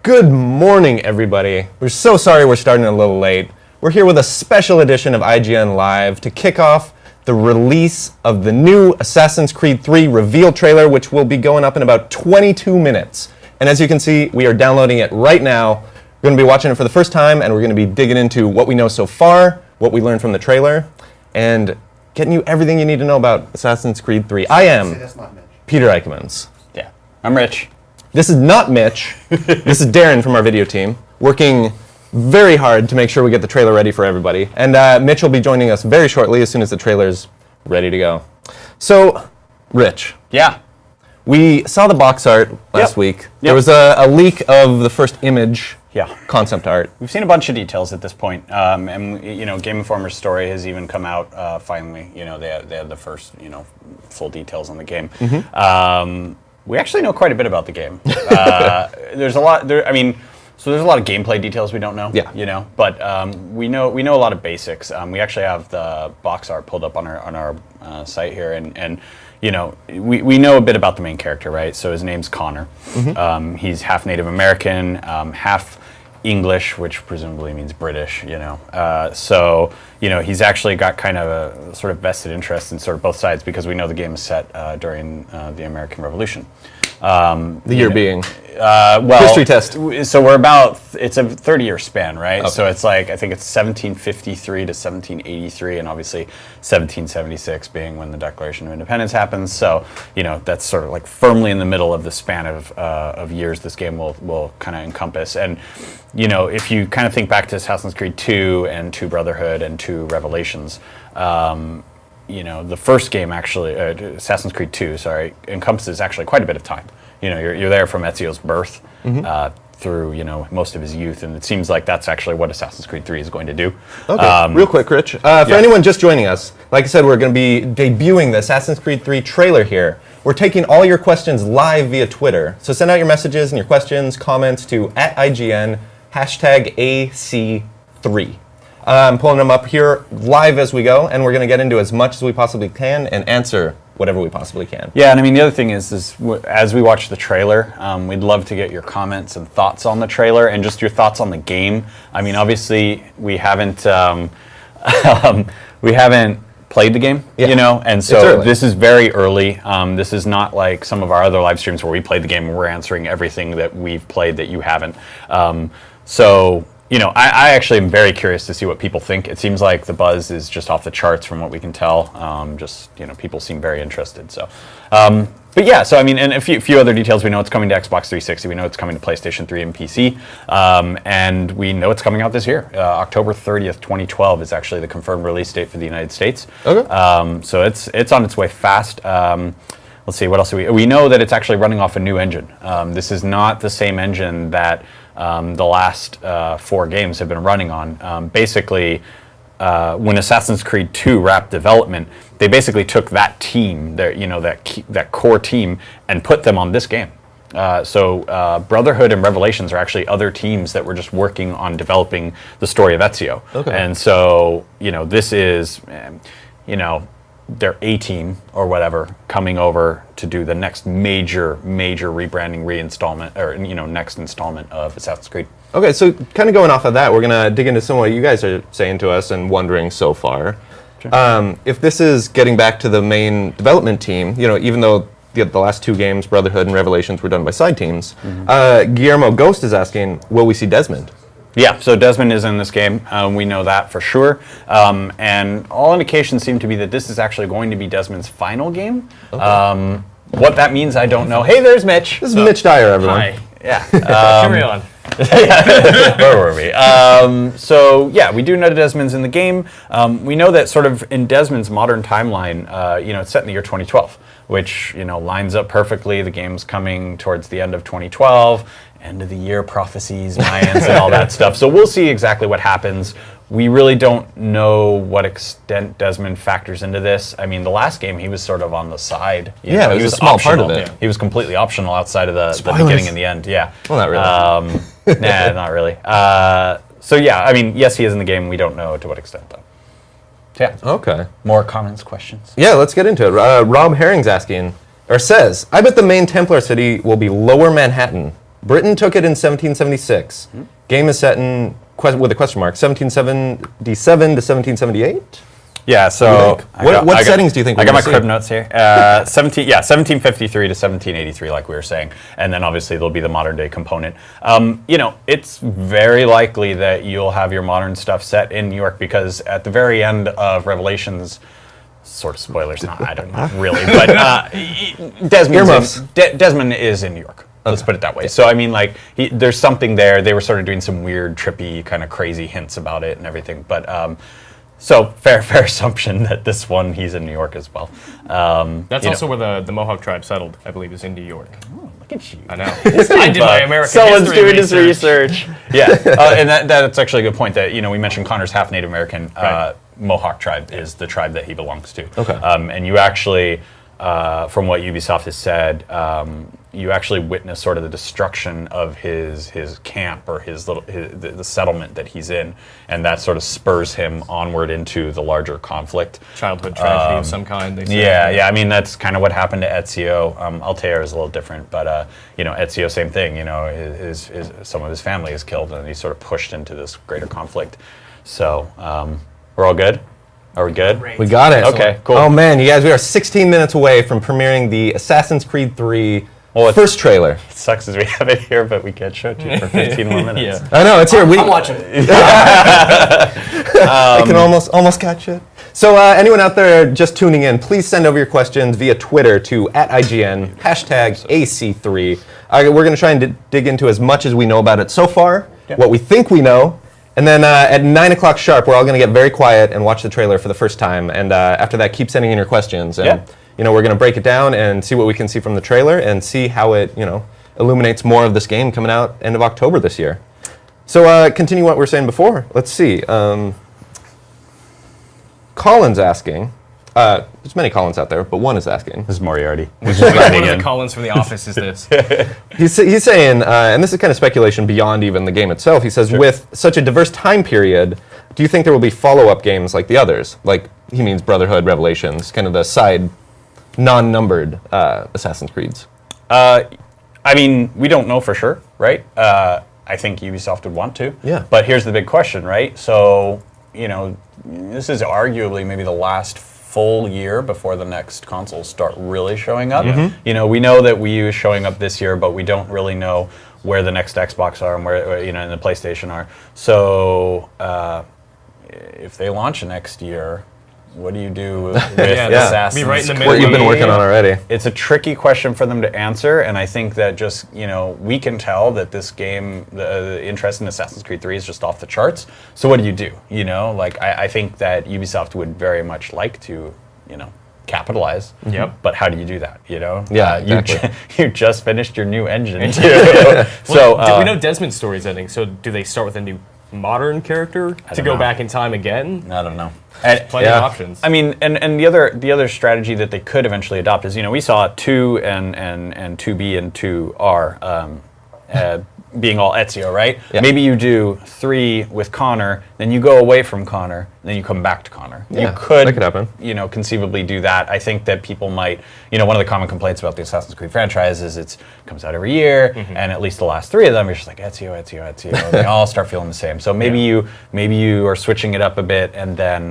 Good morning, everybody. We're so sorry we're starting a little late. We're here with a special edition of IGN Live to kick off the release of the new Assassin's Creed 3 reveal trailer, which will be going up in about 22 minutes. And as you can see, we are downloading it right now. We're going to be watching it for the first time, and we're going to be digging into what we know so far, what we learned from the trailer, and getting you everything you need to know about Assassin's Creed 3. I am Peter Eichemans. Yeah, I'm Rich. This is not Mitch. This is Darren from our video team, working very hard to make sure we get the trailer ready for everybody. And Mitch will be joining us very shortly as soon as the trailer's ready to go. So, Rich. Yeah. We saw the box art last week. Yep. There was a leak of the first image, concept art. We've seen a bunch of details at this point, and you know, Game Informer's story has even come out finally. You know, they had the first full details on the game. Mm-hmm. We actually know quite a bit about the game. There's a lot. There's a lot of gameplay details we don't know. Yeah. You know, but we know a lot of basics. We actually have the box art pulled up on our site here, and you know, we know a bit about the main character, right? So his name's Connor. Mm-hmm. He's half Native American, half English, which presumably means British, you know. So, you know, he's actually got kind of a sort of vested interest in sort of both sides because we know the game is set during the American Revolution. The year being? Well, history test. So it's a 30-year span, right? Okay. So it's like, I think it's 1753 to 1783, and obviously 1776 being when the Declaration of Independence happens. So, you know, that's sort of like firmly in the middle of the span of years this game will kind of encompass. And, you know, if you kind of think back to Assassin's Creed 2 and 2 Brotherhood and 2 Revelations, you know, the first game actually, Assassin's Creed 2, encompasses actually quite a bit of time. You know, you're there from Ezio's birth through, you know, most of his youth, and it seems like that's actually what Assassin's Creed 3 is going to do. Okay, real quick, Rich. For anyone just joining us, like I said, we're going to be debuting the Assassin's Creed 3 trailer here. We're taking all your questions live via Twitter, so send out your messages and your questions, comments to @IGN, #AC3. I'm pulling them up here live as we go, and we're going to get into as much as we possibly can and answer whatever we possibly can. Yeah, and I mean, the other thing is as we watch the trailer, we'd love to get your comments and thoughts on the trailer and just your thoughts on the game. I mean, obviously, we haven't played the game, you know, and so this is very early. This is not like some of our other live streams where we played the game and we're answering everything that we've played that you haven't. So, you know, I actually am very curious to see what people think. It seems like the buzz is just off the charts from what we can tell. Just, you know, people seem very interested. So, but yeah, so I mean, and a few other details. We know it's coming to Xbox 360. We know it's coming to PlayStation 3 and PC. And we know it's coming out this year. October 30th, 2012 is actually the confirmed release date for the United States. Okay. So it's on its way fast. Let's see, what else do we know that it's actually running off a new engine. This is not the same engine that the last 4 games have been running on. Basically, when Assassin's Creed 2 wrapped development, they basically took that team, that core team, and put them on this game. So Brotherhood and Revelations are actually other teams that were just working on developing the story of Ezio. Okay. And so, you know, this is, you know, their A-team or whatever coming over to do the next major rebranding reinstallment, or, you know, next installment of Assassin's Creed. Okay, so kind of going off of that, we're going to dig into some of what you guys are saying to us and wondering so far. Sure. If this is getting back to the main development team, you know, even though the last 2 games, Brotherhood and Revelations, were done by side teams, Guillermo Ghost is asking, will we see Desmond? Yeah, so Desmond is in this game. We know that for sure. And all indications seem to be that this is actually going to be Desmond's final game. Okay. What that means, I don't know. Hey, there's Mitch. This is Mitch Dyer, everyone. Hi. Yeah. Carry on. Where were we? So, yeah, we do know Desmond's in the game. We know that sort of in Desmond's modern timeline, you know, it's set in the year 2012, which, you know, lines up perfectly. The game's coming towards the end of 2012. End of the year prophecies, Mayans, and all that stuff. So we'll see exactly what happens. We really don't know what extent Desmond factors into this. I mean, the last game, he was sort of on the side. Yeah, it was a small part of it. He was completely optional outside of the beginning and the end. Yeah. Well, not really. Nah, not really. So yeah, I mean, yes, he is in the game. We don't know to what extent, though. So, yeah. Okay. More comments, questions? Yeah, let's get into it. Rob Herring's asking, or says, I bet the main Templar city will be Lower Manhattan. Britain took it in 1776. Game is set in, with a question mark, 1777 to 1778? Yeah, so what settings do you think I got my crib notes here. 1753 to 1783, like we were saying, and then obviously there'll be the modern day component. It's very likely that you'll have your modern stuff set in New York because at the very end of Revelations, sort of spoilers, not I don't know really, but Desmond is in New York. Let's put it that way. So I mean, like, there's something there. They were sort of doing some weird, trippy, kind of crazy hints about it and everything, but. So fair assumption that this one he's in New York as well. That's also where the Mohawk tribe settled, I believe, is in New York. Oh, look at you! I know. I did my American Someone's history doing his research. Yeah, and that's actually a good point. That we mentioned Connor's half Native American. Right. Mohawk tribe is the tribe that he belongs to. Okay. And you actually, from what Ubisoft has said, you actually witness sort of the destruction of his camp or the settlement that he's in, and that sort of spurs him onward into the larger conflict. Childhood tragedy of some kind. They say. Yeah. I mean, that's kind of what happened to Ezio. Altair is a little different, but Ezio, same thing. His some of his family is killed, and he's sort of pushed into this greater conflict. So we're all good. Are we good? Great. We got it. Okay, cool. Oh man, you guys, we are 16 minutes away from premiering the Assassin's Creed 3 first trailer. It sucks as we have it here, but we can't show it to you for 15 more minutes. Yeah. I know, it's here. I'm watching. I can almost catch it. So anyone out there just tuning in, please send over your questions via Twitter to @IGN, #AC3. We're going to try and dig into as much as we know about it so far, what we think we know, and then at 9 o'clock sharp, we're all going to get very quiet and watch the trailer for the first time, and after that, keep sending in your questions. And, we're going to break it down and see what we can see from the trailer and see how it, illuminates more of this game coming out end of October this year. So continue what we were saying before. Let's see. Colin's asking. There's many Collins out there, but one is asking. This is Moriarty. Which one of the Collins from The Office is this? He's saying, and this is kind of speculation beyond even the game itself, he says, with such a diverse time period, do you think there will be follow-up games like the others? Like, he means Brotherhood, Revelations, kind of the side, non-numbered Assassin's Creeds. I mean, we don't know for sure, right? I think Ubisoft would want to. Yeah. But here's the big question, right? So, this is arguably maybe the last full year before the next consoles start really showing up. Mm-hmm. We know that Wii U is showing up this year, but we don't really know where the next Xbox are and where and the PlayStation are. So if they launch next year, what do you do with Assassin's Creed? What you've been working on already. It's a tricky question for them to answer, and I think that just, we can tell that this game, the interest in Assassin's Creed 3 is just off the charts. So what do you do? I think that Ubisoft would very much like to, capitalize. Yep. But how do you do that, Yeah, exactly. You just finished your new engine, too. Well, we know Desmond's story's ending, so do they start with a new modern character to go back in time again? I don't know. Plenty of options. I mean, and the other strategy that they could eventually adopt is, we saw 2 and 2B and 2R being all Ezio, right? Yeah. Maybe you do 3 with Connor, then you go away from Connor, then you come back to Connor. Yeah, you could, that could happen. Conceivably do that. I think that people might, one of the common complaints about the Assassin's Creed franchise is it comes out every year, and at least the last 3 of them, you're just like Ezio, and they all start feeling the same. So maybe you are switching it up a bit, and then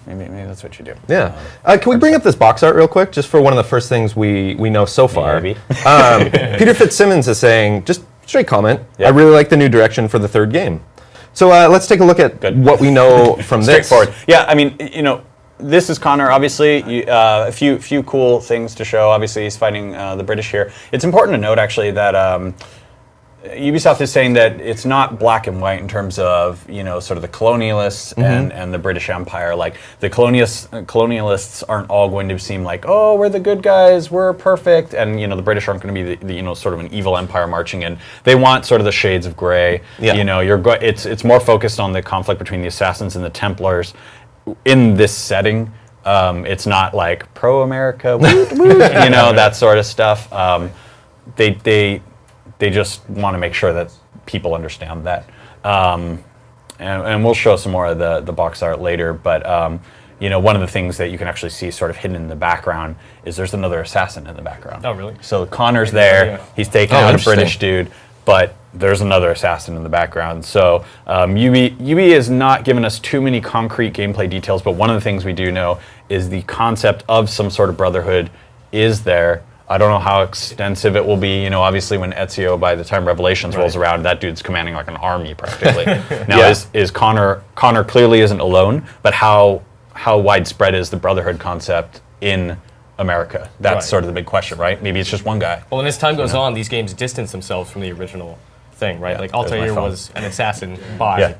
maybe that's what you do. Yeah. Can we bring up this box art real quick, just for one of the first things we know so far? Maybe. Peter Fitzsimmons is saying, just straight comment, Yeah. I really like the new direction for the third game. So let's take a look at what we know from this. Straightforward. Yeah, I mean, this is Connor, obviously. A few cool things to show. Obviously, he's fighting the British here. It's important to note, actually, that Ubisoft is saying that it's not black and white in terms of, sort of the colonialists and the British Empire. Like, the colonialists aren't all going to seem like, oh, we're the good guys, we're perfect, and, the British aren't going to be the sort of an evil empire marching in. They want sort of the shades of gray. Yeah. It's more focused on the conflict between the Assassins and the Templars in this setting. It's not like pro-America, woot, woot, that sort of stuff. They just want to make sure that people understand that. And we'll show some more of the box art later. But, one of the things that you can actually see sort of hidden in the background is there's another assassin in the background. Oh, really? So Connor's there. He's taking out a British dude, but there's another assassin in the background. So Ubi has not given us too many concrete gameplay details, but one of the things we do know is the concept of some sort of brotherhood is there. I don't know how extensive it will be. Obviously when Ezio, by the time Revelations rolls around, that dude's commanding like an army practically. Now, is Connor clearly isn't alone, but how widespread is the brotherhood concept in America? That's sort of the big question, right? Maybe it's just one guy. Well, and as time goes on, these games distance themselves from the original thing, right? Like Altair was an assassin by,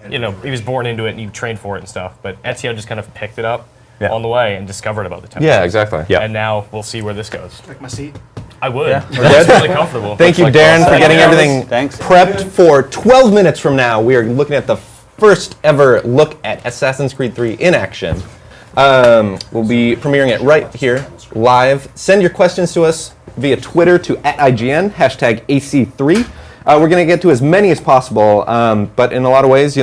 he was born into it and he trained for it and stuff, but Ezio just kind of picked it up on the way and discovered about the temple. Yeah, exactly. Yeah. And now we'll see where this goes. Like my seat. I would. Yeah. It's really comfortable. Thank you, Darren, for getting everything prepped for 12 minutes from now. We are looking at the first ever look at Assassin's Creed 3 in action. We'll be premiering it right here, live. Send your questions to us via Twitter to @IGN, #AC3. We're going to get to as many as possible, but in a lot of ways,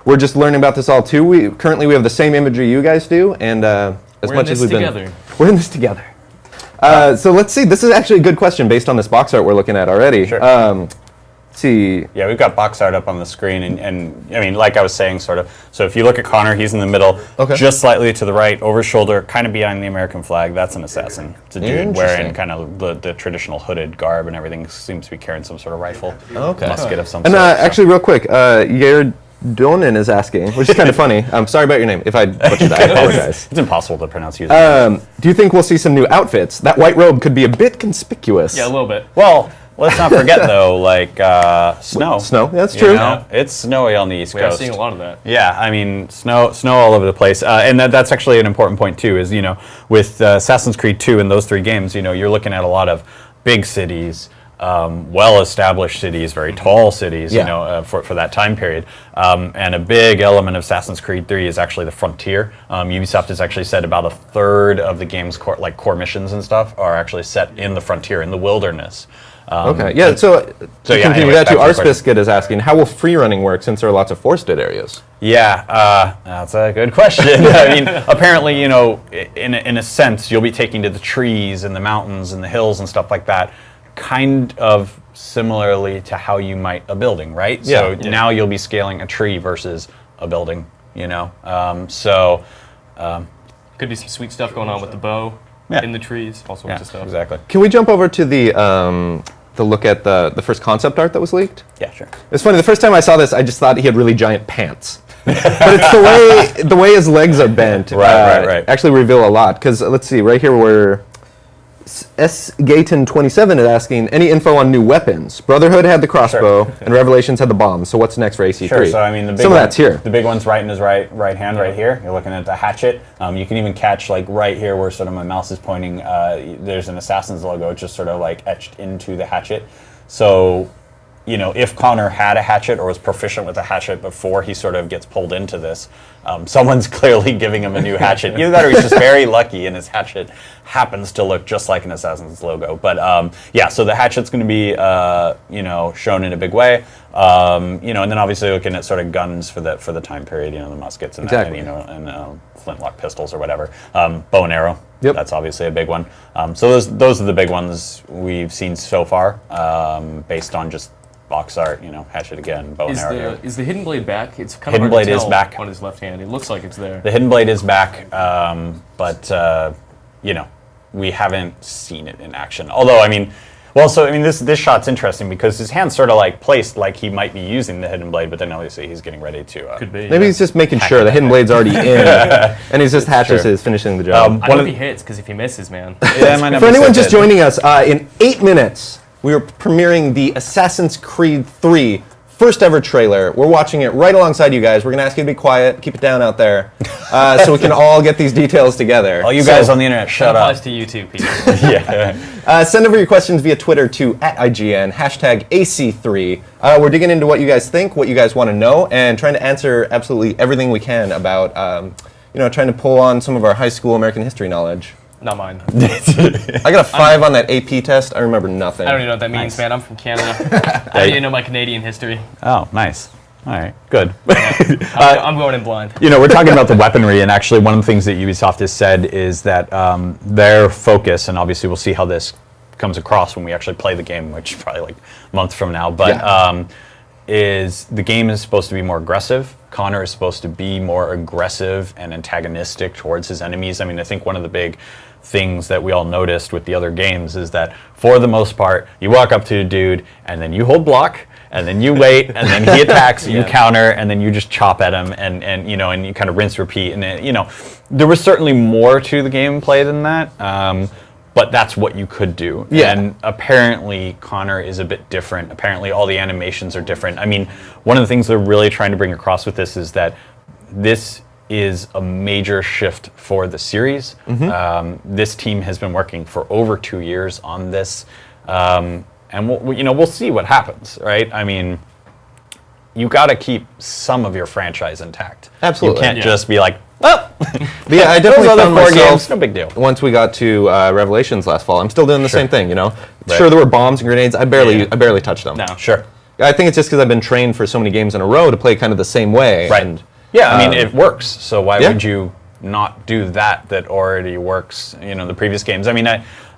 we're just learning about this all too. We have the same imagery you guys do, and as much as we've been, we're in this together. So let's see. This is actually a good question based on this box art we're looking at already. Sure. Let's see. Yeah, we've got box art up on the screen, and I mean, like I was saying, sort of. So if you look at Connor, he's in the middle, just slightly to the right, over his shoulder, kind of behind the American flag. That's an assassin. It's a dude wearing kind of the traditional hooded garb and everything. Seems to be carrying some sort of rifle, musket of some sort. And actually, real quick, Yair Donen is asking, which is kind of funny. I'm sorry about your name. If I butchered that, I apologize. It's impossible to pronounce. Do you think we'll see some new outfits? That white robe could be a bit conspicuous. Yeah, a little bit. Well, let's not forget though, like snow. Snow, yeah, that's true. It's snowy on the East Coast. We're seeing a lot of that. Yeah, I mean, snow all over the place, and that's actually an important point too. Is with Assassin's Creed 2 and those 3 games, you're looking at a lot of big cities. Well-established cities, very tall cities, for that time period. And a big element of Assassin's Creed 3 is actually the frontier. Ubisoft has actually said about a third of the game's core missions and stuff are actually set in the frontier, in the wilderness. So continue that too. Arspbiscuit is asking, how will free running work since there are lots of forested areas? Yeah, that's a good question. I mean, apparently, in a sense, you'll be taking to the trees and the mountains and the hills and stuff like that, kind of similarly to how you might a building, right? Yeah. So now you'll be scaling a tree versus a building, Could be some sweet stuff going on with the bow in the trees, all sorts of stuff. Exactly. Can we jump over to the look at the first concept art that was leaked? Yeah, sure. It's funny, the first time I saw this, I just thought he had really giant pants. But it's the way his legs are bent. Right. Actually reveal a lot, because let's see, right here where S. Gayton27 is asking, any info on new weapons? Brotherhood had the crossbow, and Revelations had the bomb. So what's next for AC3? Sure. So I mean, some of that's here. The big one's right in his right hand, right here. You're looking at the hatchet. You can even catch like right here where sort of my mouse is pointing. There's an Assassin's logo just sort of like etched into the hatchet. So, if Connor had a hatchet or was proficient with a hatchet before he sort of gets pulled into this, someone's clearly giving him a new hatchet. Either that or he's just very lucky and his hatchet happens to look just like an Assassin's logo. But so the hatchet's going to be, shown in a big way. And then obviously looking at sort of guns for the time period, the muskets and and flintlock pistols or whatever. Bow and arrow. Yep. That's obviously a big one. So those are the big ones we've seen so far, based on just box art, hatchet again, bow and arrow. Is the hidden blade back? It's kind hidden of hard blade to is tell back on his left hand. It looks like it's there. The hidden blade is back, but we haven't seen it in action. Although, this shot's interesting because his hand's sort of like placed like he might be using the hidden blade, but then obviously he's getting ready to. Could be. Maybe he's just making sure the hidden blade's already in, and he's just hatches is finishing the job. I hope he hits, because if he misses, man. For anyone just joining us, in 8 minutes, we are premiering the Assassin's Creed 3 first ever trailer. We're watching it right alongside you guys. We're going to ask you to be quiet, keep it down out there, so we can all get these details together. All you guys on the internet, shut up. Applies to you too, Peter. Send over your questions via Twitter to @IGN, #AC3. We're digging into what you guys think, what you guys want to know, and trying to answer absolutely everything we can about, trying to pull on some of our high school American history knowledge. Not mine. I got a 5 on that AP test. I remember nothing. I don't even know what that means, man. I'm from Canada. I didn't know my Canadian history. Oh, nice. All right, good. I'm going in blind. We're talking about the weaponry, and actually one of the things that Ubisoft has said is that their focus, and obviously we'll see how this comes across when we actually play the game, which is probably like a month from now, but is the game is supposed to be more aggressive. Connor is supposed to be more aggressive and antagonistic towards his enemies. I mean, I think one of the big things that we all noticed with the other games is that for the most part, you walk up to a dude and then you hold block, and then you wait, and then he attacks, you counter, and then you just chop at him, and you kind of rinse, repeat, and there was certainly more to the gameplay than that. But that's what you could do. Yeah. And apparently Connor is a bit different. Apparently all the animations are different. I mean, one of the things they're really trying to bring across with this is that this is a major shift for the series. This team has been working for over 2 years on this. And we'll see what happens, right? I mean, you got to keep some of your franchise intact. Absolutely. You can't just be like, well, yeah, I definitely found myself, games, no big deal. Once we got to Revelations last fall, I'm still doing the same thing, Right. Sure, there were bombs and grenades. I barely touched them. No. Sure. I think it's just because I've been trained for so many games in a row to play kind of the same way. Right. And, yeah, I mean, it works. So why would you not do that already works, the previous games? I mean,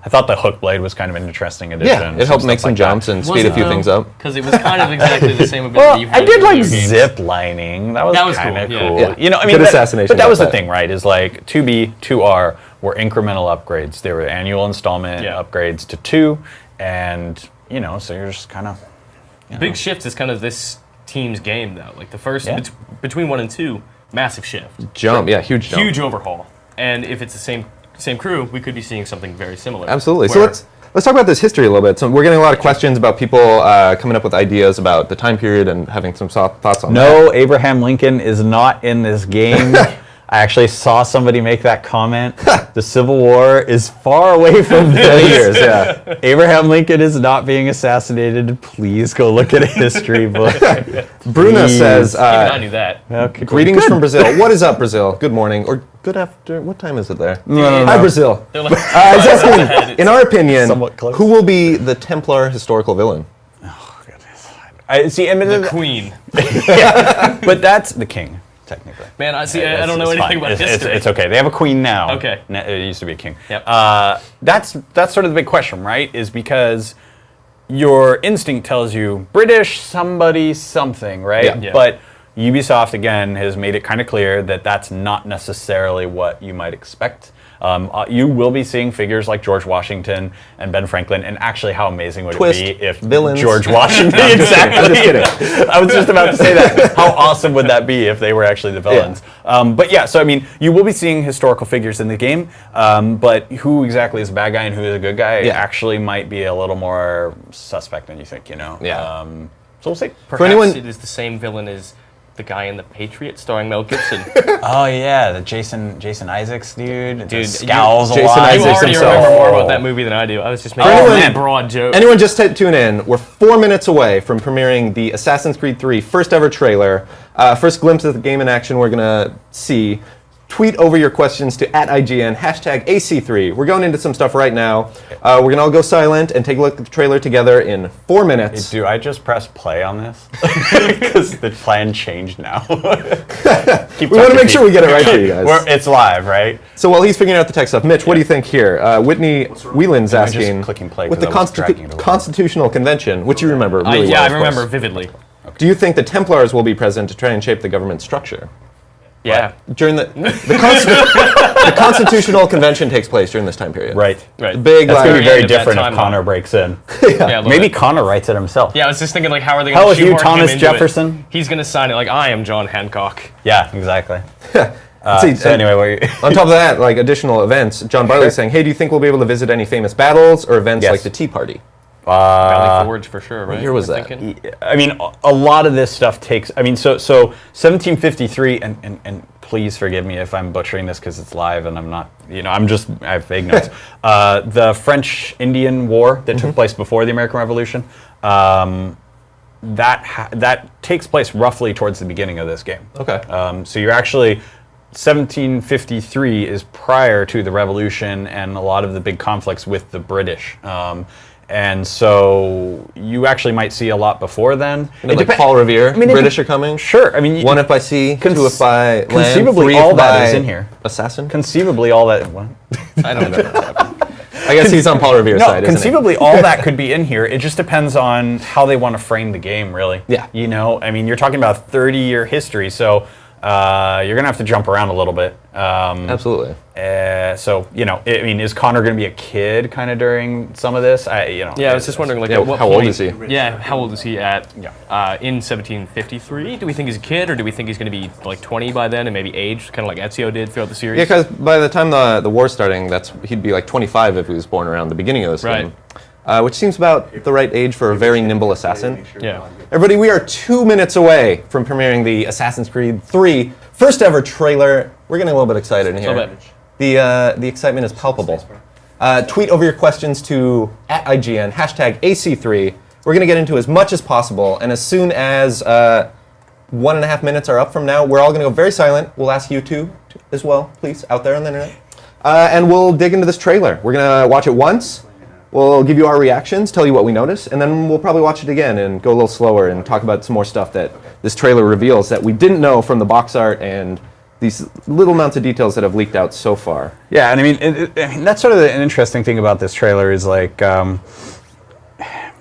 I thought the hook blade was kind of an interesting addition. Yeah, it helped make some jumps and speed a few things up. Because it was kind of exactly the same ability. Well, I did like zip lining. That was kind of cool. Yeah. I mean, good assassination. But that was the thing, right? Is like 2B, 2R were incremental upgrades. They were annual installment upgrades to 2, and so you're just kind of. Big shift is kind of this team's game, though. Like the first between 1 and 2, massive shift. Huge jump. Huge overhaul. And if it's the same crew, we could be seeing something very similar. Absolutely. So let's talk about this history a little bit. So we're getting a lot of questions about people coming up with ideas about the time period and having some thoughts on that. No, Abraham Lincoln is not in this game. I actually saw somebody make that comment. The Civil War is far away from this. Years, yeah. Abraham Lincoln is not being assassinated. Please go look at a history book. Bruna says, Even I knew that. Okay, greetings from Brazil. What is up, Brazil? Good morning. Or good after. What time is it there? No. Hi, Brazil. They're like, He's asking, in our opinion, Somewhat close. who will be the Templar historical villain? I see. the queen. But that's the king. Technically. Man, I don't know anything about history. It's okay. They have a queen now. Okay. It used to be a king. Yep. That's sort of the big question, right? Is because your instinct tells you British somebody something, right? Yeah. But Ubisoft, again, has made it kind of clear that that's not necessarily what you might expect. You will be seeing figures like George Washington and Ben Franklin, and actually how amazing would it be if villains. George Washington, exactly. I'm just kidding. I was just about to say that. How awesome would that be if they were actually the villains? But yeah, so I mean, you will be seeing historical figures in the game, but who exactly is a bad guy and who is a good guy actually might be a little more suspect than you think, Yeah. So we'll see. Perhaps it is the same villain as the guy in The Patriot starring Mel Gibson. Oh yeah, the Jason Isaacs dude scowls a Jason lot. Isaacs You already himself. remember more about that movie than I do. I was just making a broad joke. Anyone just tune in. We're 4 minutes away from premiering the Assassin's Creed 3 first ever trailer. First glimpse of the game in action we're going to see. Tweet over your questions to @IGN, #AC3. We're going into some stuff right now. We're going to all go silent and take a look at the trailer together in 4 minutes. Do I just press play on this? Because the plan changed now. We want to make sure we get it right for you guys. It's live, right? So while he's figuring out the tech stuff, Mitch, what do you think here? Whitney Whelan's Am I just asking, clicking play with the 'cause I was dragging it over. Constitutional Convention, which you remember really well, I of remember course. vividly. Do you think the Templars will be present to try and shape the government structure? Yeah. During the Constitutional Convention takes place during this time period. Right. Right. Big That's going to be very end of that different if timeline. Connor breaks in. Yeah, Maybe Connor writes it himself. Yeah, I was just thinking, like, how are they Hell, going if to you shoehorn him Thomas into Jefferson? it? He's going to sign it like, I am John Hancock. Yeah, exactly. See, So anyway, what are you on top of that, like additional events, John Barley's saying, hey, do you think we'll be able to visit any famous battles or events Yes. like the Tea Party? Valley Forge for sure, right? What year was We're that? thinking? I mean, a lot of this stuff takes. I mean, so 1753, and please forgive me if I'm butchering this because it's live and I'm not. I have vague notes. The French-Indian War that took place before the American Revolution. That takes place roughly towards the beginning of this game. Okay. So you're actually. 1753 is prior to the Revolution and a lot of the big conflicts with the British. And so you actually might see a lot before then. Like Paul Revere, British are coming. Sure. I mean, 1 if by sea, 2 if by land, conceivably 3 all if that by is in here. Assassin? Conceivably all that. What? I don't know. I guess he's on Paul Revere's side, isn't he? Conceivably all that could be in here. It just depends on how they want to frame the game, really. Yeah. You know, I mean, you're talking about a 30-year history, so you're going to have to jump around a little bit. Absolutely. So, you know, I mean, is Connor going to be a kid kind of during some of this? Yeah, I was just wondering, like, Yeah, at what how point, old is he? Yeah, how old is he in 1753? Do we think he's a kid, or do we think he's going to be like 20 by then and maybe aged, kind of like Ezio did throughout the series? Yeah, because by the time the war's starting, he'd be like 25 if he was born around the beginning of this game. Which seems about the right age for a very nimble assassin. Yeah. Everybody, we are 2 minutes away from premiering the Assassin's Creed 3 first ever trailer. We're getting a little bit excited in here. The excitement is palpable. Tweet over your questions to @IGN, #AC3. We're going to get into as much as possible, and as soon as 1.5 minutes are up from now, we're all going to go very silent. We'll ask you to as well, please, out there on the internet. And we'll dig into this trailer. We're going to watch it once. We'll give you our reactions, tell you what we notice, and then we'll probably watch it again and go a little slower and talk about some more stuff that this trailer reveals that we didn't know from the box art and these little amounts of details that have leaked out so far. Yeah, and I mean, that's sort of an interesting thing about this trailer is like... 1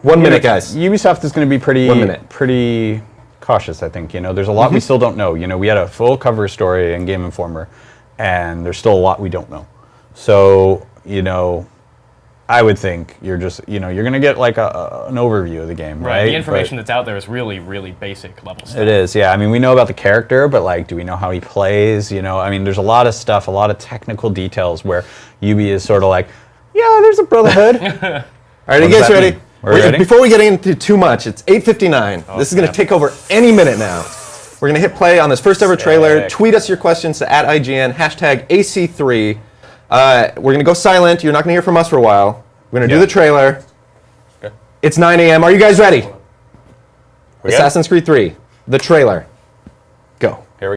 minute, guys. Ubisoft is going to be pretty cautious, I think. You know, there's a lot we still don't know. You know, we had a full cover story in Game Informer, and there's still a lot we don't know. So, you know... I would think you're just, you know, you're going to get like an overview of the game, right? The information that's out there is really, really basic level stuff. It is, yeah. I mean, we know about the character, but like, do we know how he plays? You know, I mean, there's a lot of stuff, a lot of technical details where Ubi is sort of like, yeah, there's a brotherhood. All right, you guys ready? We're ready? Before we get into too much, it's 8:59. This is going to take over any minute now. We're going to hit play on this first ever trailer. Tweet us your questions to @IGN, #AC3. We're going to go silent. You're not going to hear from us for a while. We're going to do the trailer. Okay. It's 9 a.m. Are you guys ready? Assassin's Creed 3, the trailer. Go.